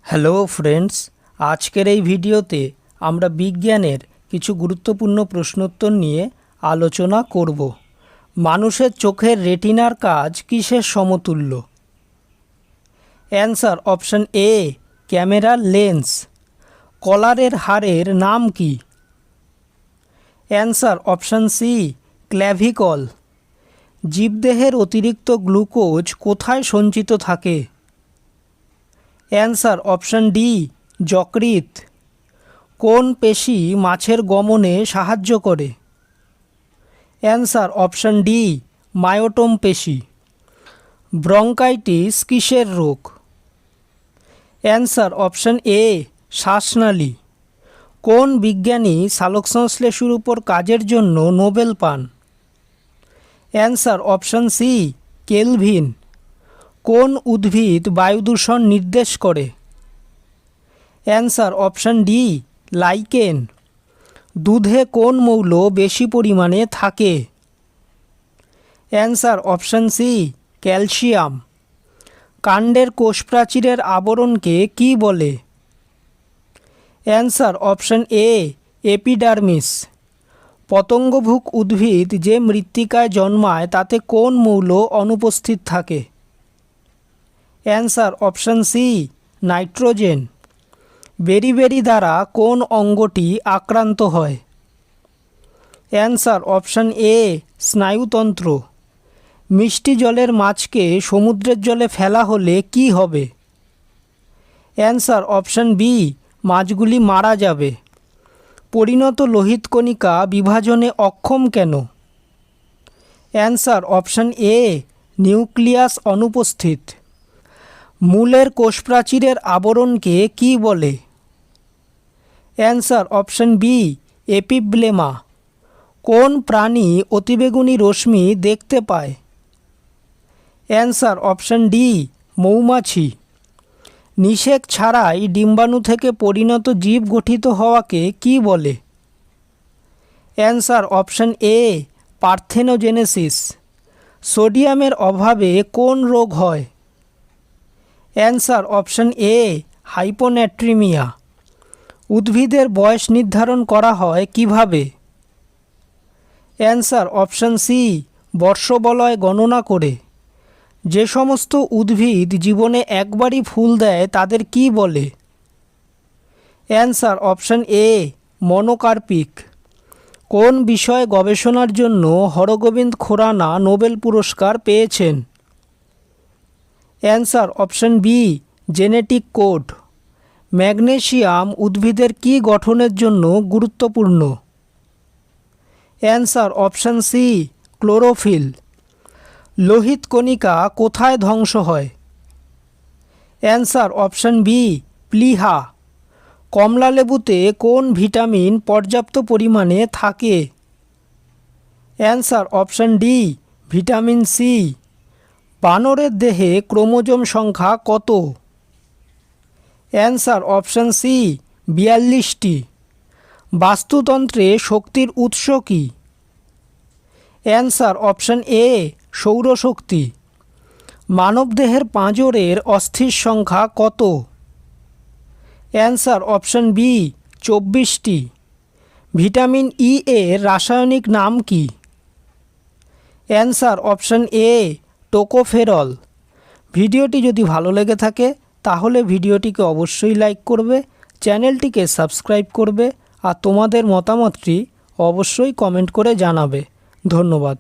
Hello friends, আজকের এই ভিডিওতে আমরা বিজ্ঞানের কিছু গুরুত্বপূর্ণ প্রশ্নোত্তর নিয়ে আলোচনা করব। মানুষের চোখের রেটিনার কাজ কিসের সমতুল্য? অ্যান্সার অপশন এ, ক্যামেরার লেন্স। কলারের হাড়ের নাম কি? Answer option C, clavicle. জীবদেহের অতিরিক্ত গ্লুকোজ কোথায় সঞ্চিত থাকে? অ্যান্সার অপশন ডি, যকৃৎ। কোন পেশি মাছের গমনে সাহায্য করে? অ্যান্সার অপশন ডি, মায়োটোম পেশি। ব্রঙ্কাইটিস কিসের রোগ? অ্যান্সার অপশন এ, শ্বাসনালী। কোন বিজ্ঞানী সালোকসংশ্লেষের উপর কাজের জন্য নোবেল পান? Answer option C, Kelvin. কোন উদ্ভিদ বায়ুদূষণ নির্দেশ করে? Answer option D, lichen. দুধে কোন মৌল বেশি পরিমাণে থাকে? Answer option C, calcium. কাণ্ডের কোষপ্রাচীরের আবরণকে কি বলে? Answer option A, epidermis. পতঙ্গভুক উদ্ভিদ যে মৃত্তিকায় জন্মায় তাতে কোন মৌল অনুপস্থিত থাকে? Answer option C, nitrogen. Beriberi দ্বারা কোন অঙ্গটি আক্রান্ত হয়? অ্যান্সার অপশন এ, স্নায়ুতন্ত্র। মিষ্টি জলের মাছকে সমুদ্রের জলে ফেলা হলে কি হবে? অ্যান্সার অপশন বি, মাছগুলি মারা যাবে। পরিণত লোহিত কণিকা বিভাজনে অক্ষম কেন? অ্যান্সার অপশন এ, নিউক্লিয়াস অনুপস্থিত। মূলের কোষপ্রাচীরের আবরণকে কি বলে? Answer option B, epiblema. কোন প্রাণী অতিবেগুনি রশ্মি দেখতে পায়? অ্যান্সার অপশন ডি, মৌমাছি। নিষেক ছাড়াই ডিম্বাণু থেকে পরিণত জীব গঠিত হওয়াকে কি বলে? Answer option A, parthenogenesis. সোডিয়ামের অভাবে কোন রোগ হয়? Answer option A, hyponatraemia. উদ্ভিদের বয়স নির্ধারণ করা হয় কিভাবে? অ্যান্সার অপশন সি, বর্ষবলয় গণনা করে। যে সমস্ত উদ্ভিদ জীবনে একবারই ফুল দেয় তাদের কি বলে? Answer option A, monocarpic. কোন বিষয়ে গবেষণার জন্য হরগোবিন্দ খুরানা নোবেল পুরস্কার পেয়েছেন? Answer option B, genetic code. Magnesium উদ্ভিদের কি গঠনের জন্য গুরুত্বপূর্ণ? Answer option C, chlorophyll. লোহিত কণিকা কোথায় ধ্বংস হয়? অ্যান্সার অপশন বি, প্লীহা। কমলালেবুতে কোন ভিটামিন পর্যাপ্ত পরিমাণে থাকে? Answer option D, vitamin C. বানরের দেহে ক্রোমোজোম সংখ্যা কত? অ্যান্সার অপশন সি, 42টি। বাস্তুতন্ত্রে শক্তির উৎস কি? অ্যান্সার অপশন এ, সৌরশক্তি। মানবদেহের পাঁজরের অস্থির সংখ্যা কত? অ্যান্সার অপশন বি, 24টি। ভিটামিন ই এর রাসায়নিক নাম কি? Answer option A, tocopherol. ভিডিওটি যদি ভালো লেগে থাকে তাহলে ভিডিওটিকে অবশ্যই লাইক করবে, চ্যানেলটিকে সাবস্ক্রাইব করবে আর তোমাদের মতামতটি অবশ্যই কমেন্ট করে জানাবে। ধন্যবাদ।